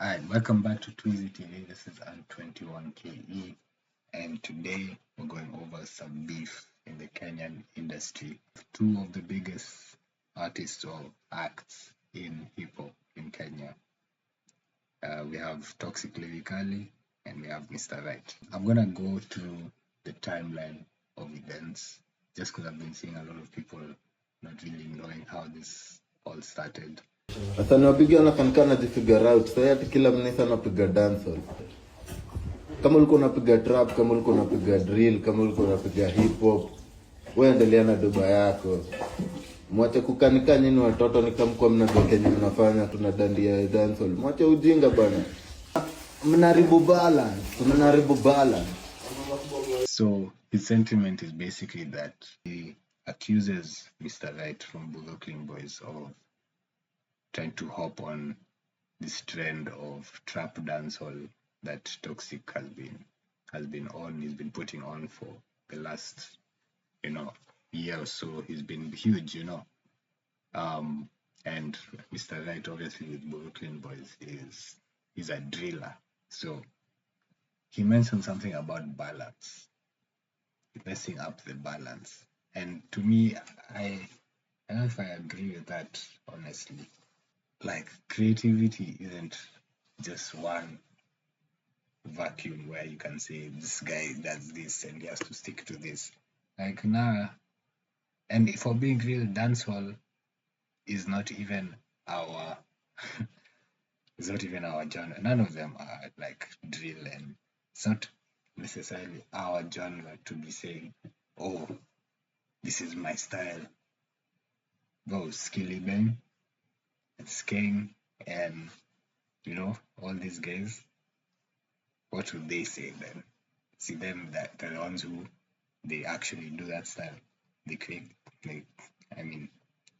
Alright, welcome back to Twizy TV. This is N21KE, and today we're going over some beef in the Kenyan industry. Two of the biggest artists or acts in hip hop in Kenya. We have Toxic Lyrikali and we have Mr. Right. I'm gonna go through the timeline of events just because I've been seeing a lot of people not really knowing how this all started. Sasa napiga na kanikana jifigure out. Sasa ati kila mnisa anapiga dancehall. Kama ulikuwa unapiga trap, kama ulikuwa unapiga drill, kama ulikuwa unapiga hip hop, wewe endelea na doba yako. Mwache kukanika nyinyi watoto ni kama kwa mnajua Kenya mnafanya tunadandia dancehall. Mwache ujinga bana. Mnaharibu balance. So his sentiment is basically that he accuses Mr. Right from Buruklyn Boyz of trying to hop on this trend of trap dancehall that Toxic has been on. He's been putting on for the last year or so. He's been huge, and Mr. Right, obviously with Buruklyn Boyz, is a driller. So he mentioned something about balance, messing up the balance. And to me, I don't know if I agree with that, honestly. Like, creativity isn't just one vacuum where you can say this guy does this and he has to stick to this. Like, nah. And for being real, dancehall is not even our genre. None of them are like drill, and it's not necessarily our genre to be saying, oh, this is my style. Bro, Skilly Bang and Skeng and all these guys, what would they say then? See them that the ones who they actually do that style. They create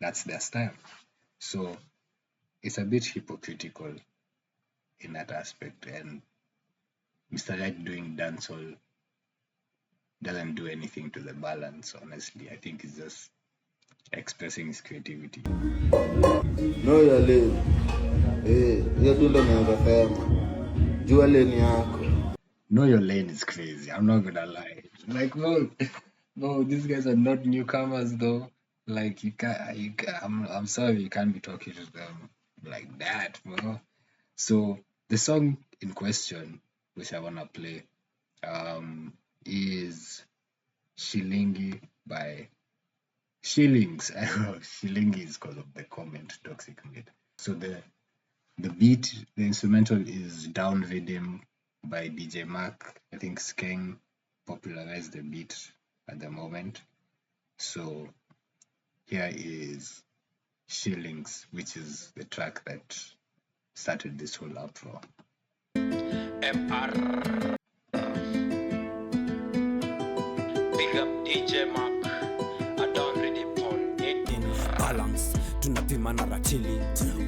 that's their style. So it's a bit hypocritical in that aspect, and Mr. Right doing dancehall doesn't do anything to the balance, honestly. I think it's just expressing his creativity. No ya lane. Ya tu ndo naanza sema. Jua lane yako. Know your lane is crazy. I'm not gonna lie. Like, no, these guys are not newcomers though. Like, I'm sorry, you can't be talking to them like that, bro. So the song in question, which I wanna play, is Shilingi by Shillings. I know Shilingi is because of the comment Toxic made. So the beat, the instrumental is Down Rhythm by DJ Mark. I think Skeng popularized the beat at the moment. So here is Shillings, which is the track that started this whole uproar. MR. Big up DJ Mark. I don't really on it. In balance tunapima na ratili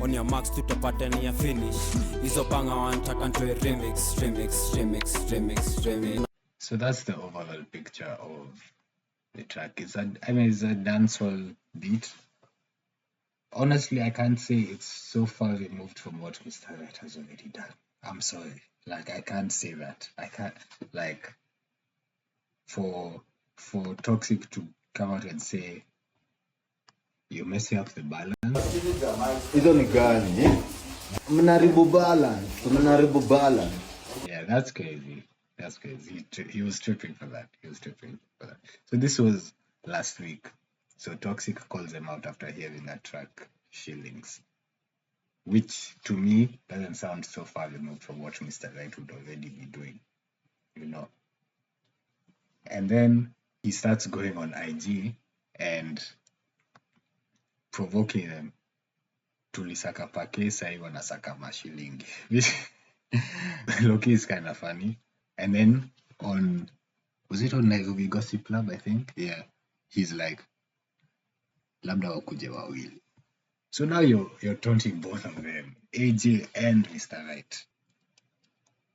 on your marks tutapata ni ya finish hizo panga wanataka ntoe remix. So that's the overall picture of the track. It's a dancehall beat. Honestly, I can't say it's so far removed from what Mr. Right has already done. I'm sorry. Like, I can't say that. I can't, like, for Toxic to come out and say you're messing up the balance. Hizo ni gani? Mnaharibu balance. Yeah, that's crazy. That's crazy. He was tripping for that. So this was last week. So Toxic calls him out after hearing that track, Shillings, which to me doesn't sound so far removed from what Mr. Right would already be doing, And then he starts going on IG and provoking them. Tulisaka pake sai wanasaka mashilingi. Loki is kind of funny. And then was it on Nairobi Gossip Club, I think? Yeah. He's like, labda wakuje wawili. So now you're taunting both of them, AJ and Mr. Right.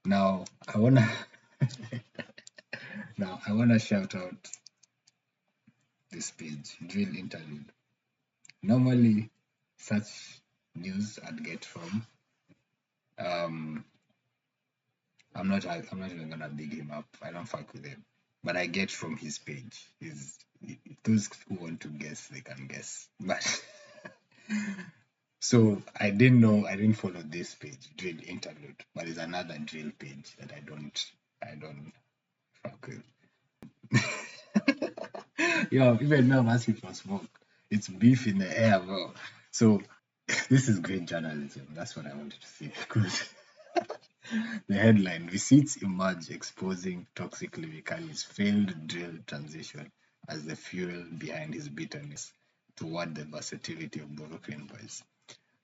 Now I wanna shout out this page, Drill Interlude. Normally such news I'd get from Um, I'm not even gonna big him up. I don't fuck with him, but I get from his page. Those who want to guess, they can guess. But so I didn't follow this page, drill interlude, but there's another drill page that I don't fuck with. Yo, even now I'm asking for smoke. It's beef in the air, bro. So this is great journalism. That's what I wanted to say. Because the headline: Receipts emerge exposing toxic Lyrikali's failed drill transition as the fuel behind his bitterness toward the versatility of Buruklyn Boyz.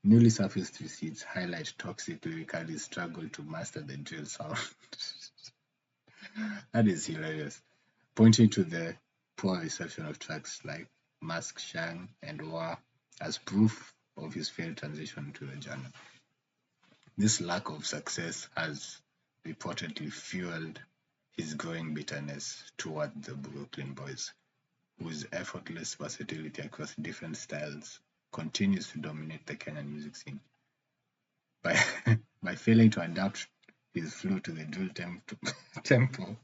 Newly surfaced receipts highlight toxic Lyrikali's struggle to master the drill sound. That is hilarious, pointing to the poor reception of tracks like Mask Shang and Wa as proof of his failed transition to the genre. This lack of success has reportedly fueled his growing bitterness toward the Buruklyn Boyz, whose effortless versatility across different styles continues to dominate the Kenyan music scene. By failing to adapt his flow to the drill tempo,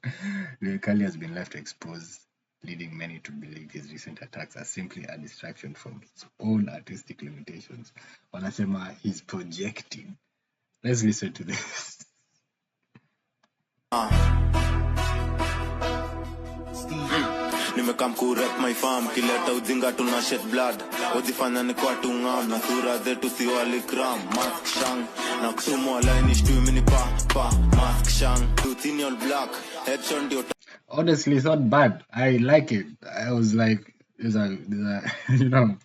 Lyrikali has been left exposed, leading many to believe his recent attacks are simply a distraction from his own artistic limitations. Wanasema he's projecting. Let's listen to this. Nimekam kurep my farm kileta ujinga tuna shed blood wajifanya ni kwa tungam na sura zetu si walikram mask shang na kusumo line ishtui mini pa mask shang tutini all black headshot ndio. Honestly, it's not bad. I like it. I was like, there's a you know,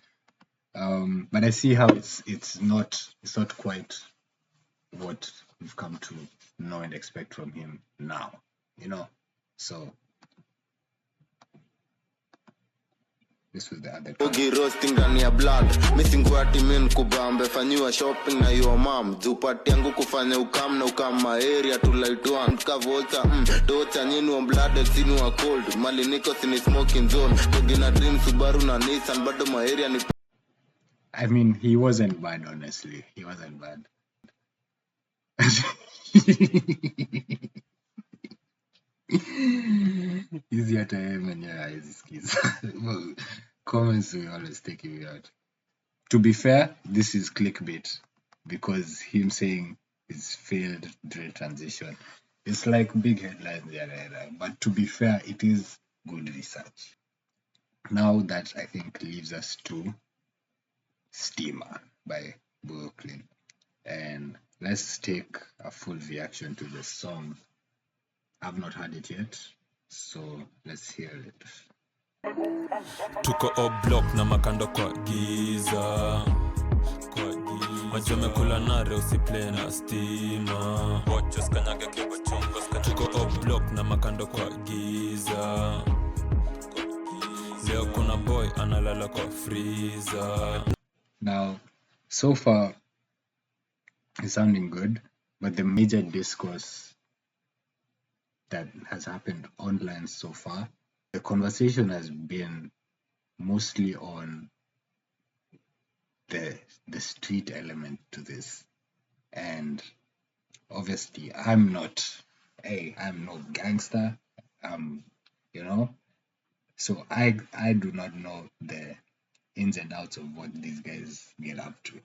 but I see how it's not quite what we've come to know and expect from him now, So this was the other Ogi roasting ndani ya blood missing kwa timin kubambe fanyiwa shopping na your mom jupati yangu kufanya ukam na ukam area tulaitwa tukavota tocha nyinu on blood sinu wa cold mali niko sini smoking zone togi na dream Subaru na Nissan bado ma area ni. I mean, he wasn't bad, honestly. He wasn't bad. Easy at him and yeah, easy skis. Comments will always take you out. To be fair, this is clickbait because him saying his failed drill transition. It's like big headlines there, but to be fair, it is good research. Now that I think leaves us to Steamer by Buruklyn. And let's take a full reaction to the song. I've not heard it yet, so let's hear it. Tuko block na makando kwa giza majome kula nare usiplay na stima tuko block na makando kwa giza leo kuna boy analala kwa freezer. Now, so far it's sounding good, but the major discourse that has happened online so far, the conversation has been mostly on the street element to this. And obviously I'm no gangster, so I do not know the ins and outs of what these guys get up to.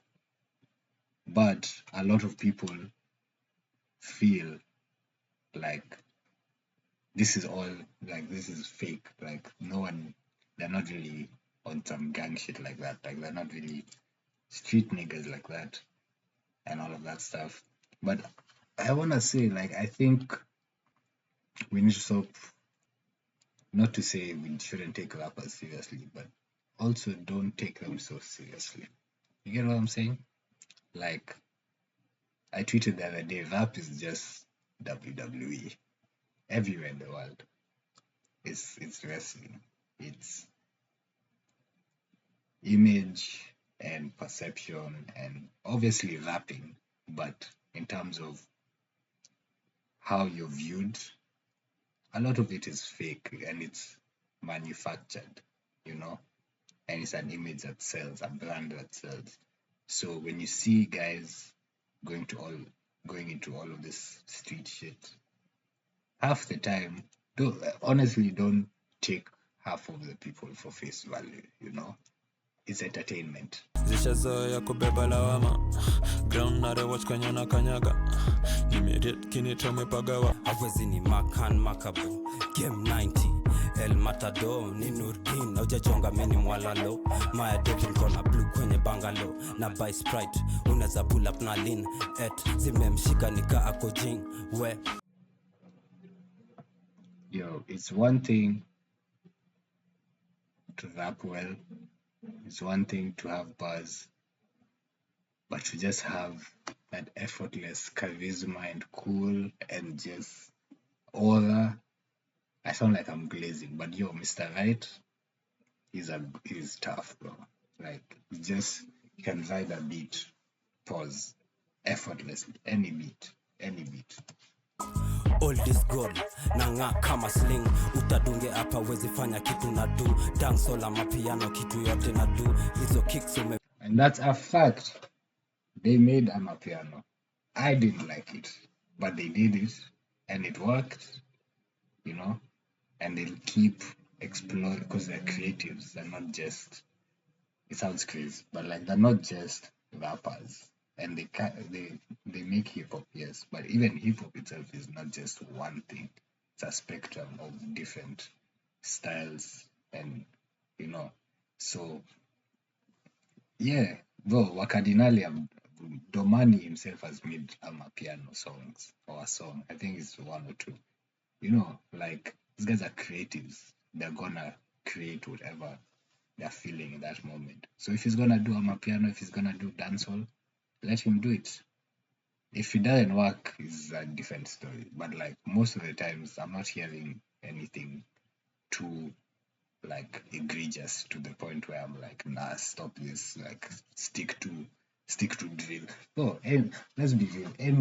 But a lot of people feel like this is fake. Like they're not really on some gang shit like that. Like they're not really street niggas like that and all of that stuff. But I wanna say, like, I think we need to stop, not to say we shouldn't take rappers seriously, but also don't take them so seriously. You get what I'm saying? Like, I tweeted the other day, rap is just WWE. Everywhere in the world, it's wrestling. It's image and perception and obviously rapping, but in terms of how you're viewed, a lot of it is fake and it's manufactured, and it's an image that sells, a brand that sells. So when you see guys going to all going into all of this street shit. Half the time, honestly, don't take half of the people for face value, It's entertainment. zishazoya kubeba lawama ground nare watch kwenye na kanyaga nimerit kinitomepagawa awezi ni makan makabo game 90 El Matador ni Nurdin haujachonga meni mwalalo Maya Devin kona blue kwenye bangalo na buy Sprite unaweza pull up na lean zimemshika nika ako jing we Yo, it's one thing to rap well, it's one thing to have buzz, but to just have that effortless charisma and cool and just aura. I sound like I'm glazing, but yo, Mr. Right, he's tough, bro. Like, he can ride a beat, pause, effortlessly, any beat. all this gold nanga kama sling utadunge hapa wezi fanya kitu na do dance all ama piano kitu yote na do hizo kicks and that's a fact. They made amapiano. I didn't like it, but they did it and it worked, and they'll keep exploring because they're creatives. They're not just, it sounds crazy, but like they're not just rappers. And they make hip hop, yes, but even hip hop itself is not just one thing. It's a spectrum of different styles, and so yeah. Though Wakadinali Domani himself has made amapiano songs or a song. I think it's one or two. Like these guys are creatives. They're gonna create whatever they're feeling in that moment. So if he's gonna do amapiano, if he's gonna do dancehall, let him do it. If it doesn't work, it's a different story. But like most of the times, I'm not hearing anything too like egregious to the point where I'm like, nah, stop this. Like stick to drill. Oh, and let's be real. Ain't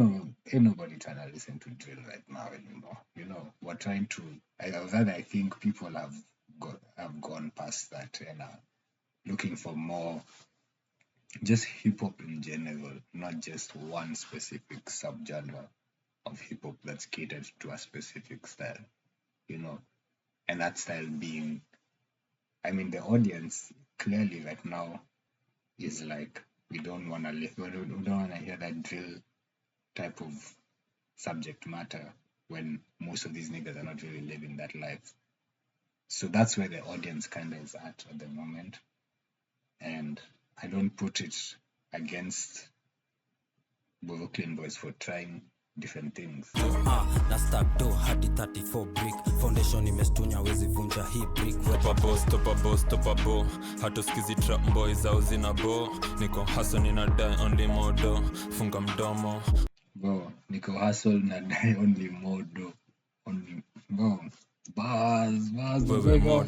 nobody trying to listen to drill right now anymore. We're trying to. I think people have gone past that and are looking for more. Just hip hop in general, not just one specific subgenre of hip hop that's catered to a specific style, and that style being, the audience clearly right now is like, we don't want to hear that drill type of subject matter when most of these niggas are not really living that life. So that's where the audience kind of is at the moment, and I don't put it against Buruklyn Boyz for trying different things. na stack do hadi 34 brick foundation imestunya wezi vunja hii brick stop a bo hatusikizi trap boys au zina bo niko hustle nina die only modo funga mdomo Bro, niko hustle na die only modo only bro. Buzz, go.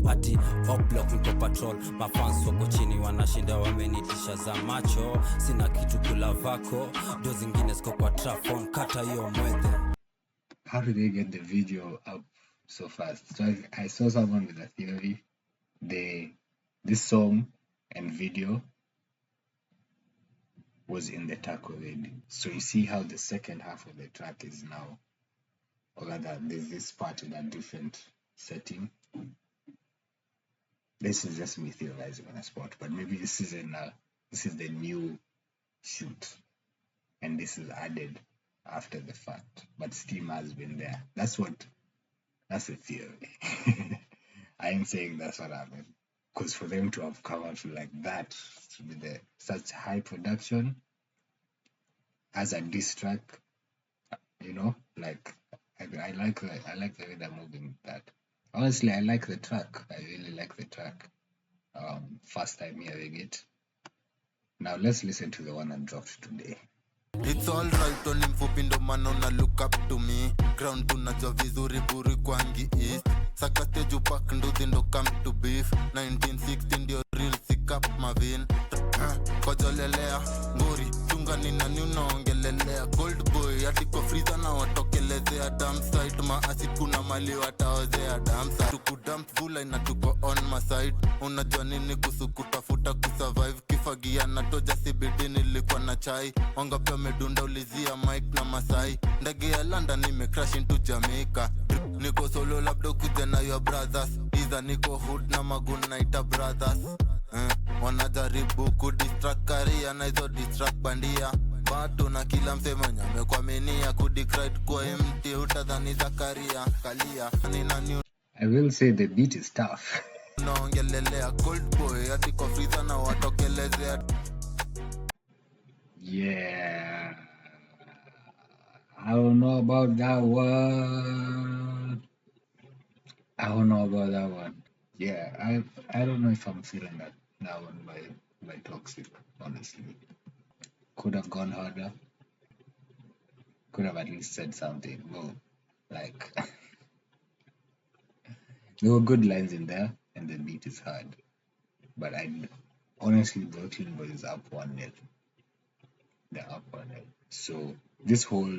ati up block niko patrol mafans wako chini wanashinda wamenitisha za macho sina kitu kula vako do zingine ziko kwa trafon kata hiyo mwethe. How did they get the video up so fast? So I saw someone with a theory. This song and video was in the track already. So you see how the second half of the track is now, or rather there's this part in a different setting. This is just me theorizing on a spot, but maybe this is the new shoot, and this is added after the fact, but steam has been there. That's a theory. I ain't saying that's what happened, because for them to have come out like that with such high production as a diss track, like I like the way they're moving that. Honestly, I like the track. I really like the track. First time hearing it. Now let's listen to the one that dropped today. It's alright, only mfupi ndo maana una look up to me. Ground tunajua vizuri buri kwangi east. Saka stage upak nduthi ndo come to beef. 1960 ndio real sick up mavin. Kojolelea, nguri, chunga ni nani unaongelelea. Gold boy, hadi kwa freezer na watokelea. watokelezea damsite maasit kuna mali wataozea damsa tukudamp vula na tuko on maside unajua nini kuhusu kutafuta kusurvive kifagia na toja CBD nilikuwa na chai wangapi wamedunda ulizia Mike na Masai ndege ya London imecrash into Jamaica niko solo labda kuja na your brothers iza niko hood na magun naita brothers wanajaribu kudistract career na hizo distract bandia bado na kila msemo amekwaminia kudicrate kwa empty utadhani Zakaria kalia nina I will say the beat is tough. naongelelea cold boy hadi kwa freezer na watokelezea Yeah, I don't know about that one. Yeah, I don't know if I'm feeling that one by Toxic, honestly. Could have gone harder. Could have at least said something. No, like there were good lines in there, and the beat is hard. But honestly, Brooklyn was up 1-0. They're up 1-0. So this whole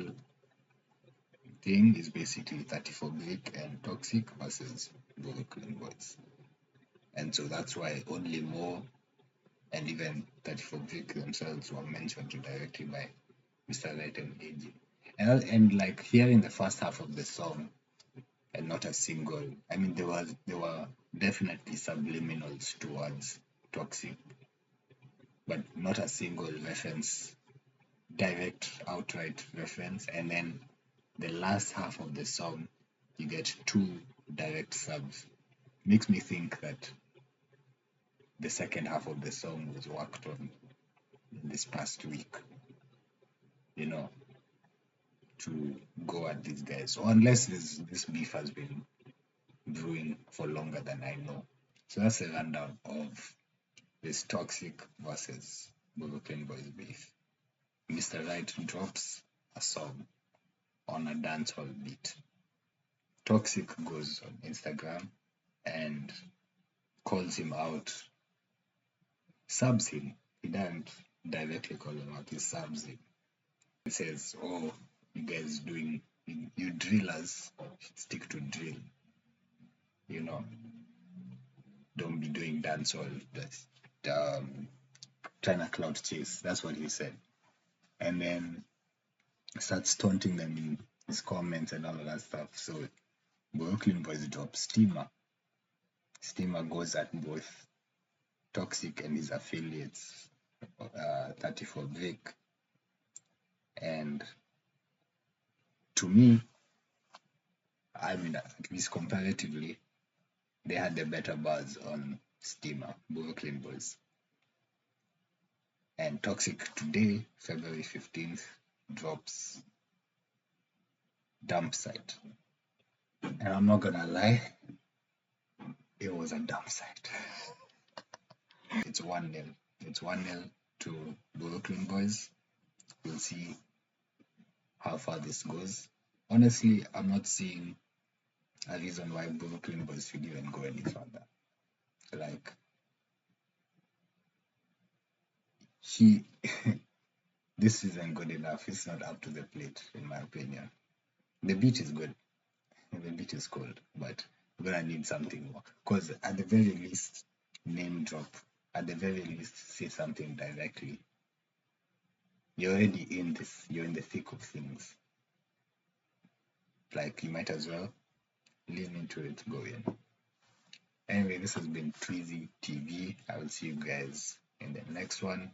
thing is basically 34 Brick and Toxic versus Buruklyn Boyz. And so that's why only Mo and even 34 Brick themselves were mentioned directly by Mr. Light and AJ. And like hearing the first half of the song and not a single, I mean there were definitely subliminals towards Toxic, but not a single reference, direct outright reference. And then the last half of the song you get 2 direct subs. Makes me think that the second half of the song was worked on this past week, you know, to go at these guys. Or unless this beef has been brewing for longer than I know. So that's a rundown of this Toxic versus Buruklyn Boyz beef. Mr. Right drops a song on a dancehall beat. Toxic goes on Instagram and calls him out, subs him. He doesn't directly call him out, he subs him. He says, oh, you guys you drillers stick to drill. You know, don't be doing dancehall, trying to cloud chase. That's what he said. And then starts taunting them in his comments and all of that stuff. So Brooklyn Boyz drops Steamer. Steamer goes at both Toxic and his affiliates, 34 Vic. And to me, I mean, at least comparatively, they had the better buzz on Steamer, Brooklyn Boyz. And Toxic today, February 15th, drops Dump Site. And I'm not gonna lie, it was a dump site. It's 1-0. It's 1-0 to Brooklyn Boyz. We'll see how far this goes. Honestly, I'm not seeing a reason why Brooklyn Boyz should even go any further. Like, this isn't good enough. It's not up to the plate, in my opinion. The beat is good. The beat is cool, but we're gonna need something more. Because at the very least, name drop. At the very least, say something directly. You're already in this. You're in the thick of things. Like, you might as well lean into it, go in. Anyway, this has been Tweezy TV. I will see you guys in the next one.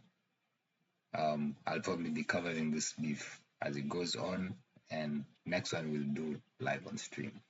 I'll probably be covering this beef as it goes on, and next one we'll do live on stream.